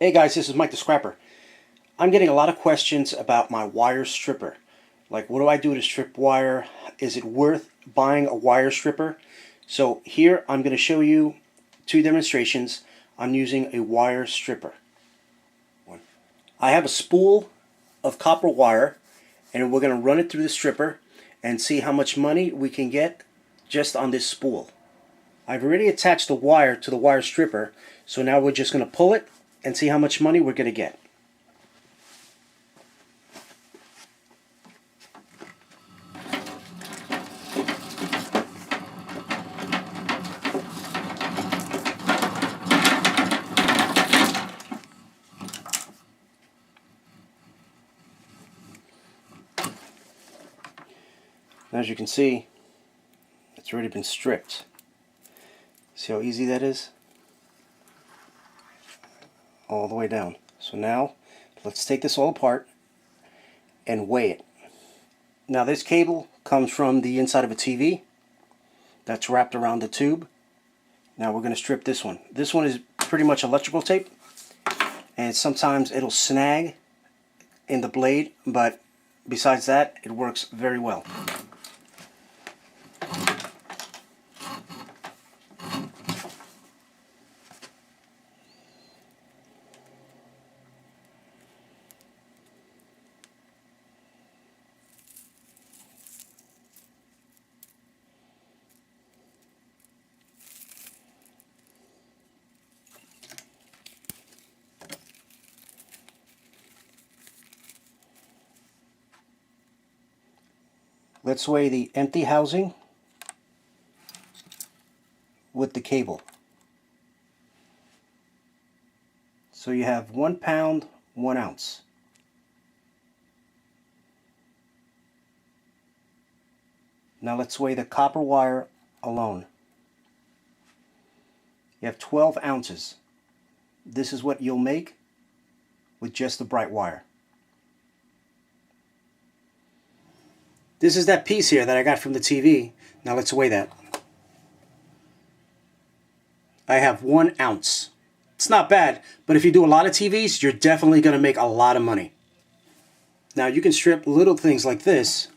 Hey guys, this is Mike the Scrapper. I'm getting a lot of questions about my wire stripper. Like, what do I do to strip wire? Is it worth buying a wire stripper? So here I'm going to show you two demonstrations on using a wire stripper. I have a spool of copper wire and we're going to run it through the stripper and see how much money we can get just on this spool. I've already attached the wire to the wire stripper, so now we're just going to pull it and see how much money we're going to get. As you can see, it's already been stripped. See how easy that is? All the way down. So now let's take this all apart and weigh it. Now this cable comes from the inside of a TV that's wrapped around the tube. Now we're going to strip this one. This one is pretty much electrical tape, and sometimes it'll snag in the blade, but besides that it works very well. Let's weigh the empty housing with the cable. So you have 1 pound, 1 ounce. Now let's weigh the copper wire alone. You have 12 ounces. This is what you'll make with just the bright wire. This is that piece here that I got from the TV. Now let's weigh that. I have 1 ounce. It's not bad, but if you do a lot of TVs, you're definitely going to make a lot of money. Now you can strip little things like this,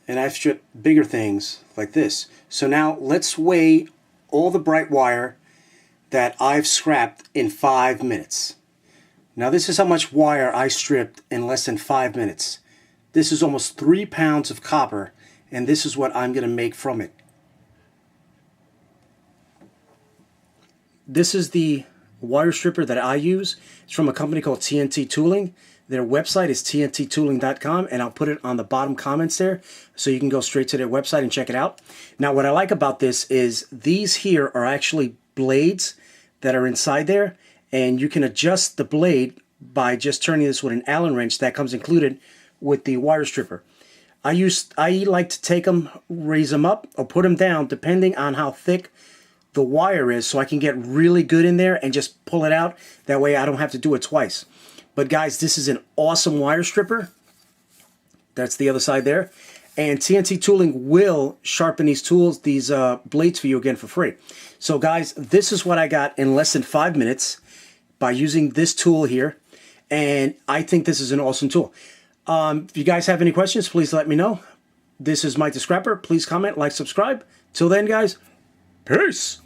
and I've stripped bigger things like this. So now let's weigh all the bright wire that I've scrapped in 5 minutes. Now this is how much wire I stripped in less than 5 minutes. This is almost 3 pounds of copper, and this is what I'm going to make from it. This is the wire stripper that I use. It's from a company called TNT Tooling. Their website is tnttooling.com, and I'll put it on the bottom comments there so you can go straight to their website and check it out. Now what I like about this is these here are actually blades that are inside there, and you can adjust the blade by just turning this with an Allen wrench that comes included with the wire stripper. I like to take them, raise them up, or put them down depending on how thick the wire is, so I can get really good in there and just pull it out. That way I don't have to do it twice. But guys, this is an awesome wire stripper. That's the other side there. And TNT Tooling will sharpen these tools, these blades for you again for free. So guys, this is what I got in less than 5 minutes by using this tool here. And I think this is an awesome tool. If you guys have any questions, please let me know. This is Mike the Scrapper. Please comment, like, subscribe. Till then, guys, peace.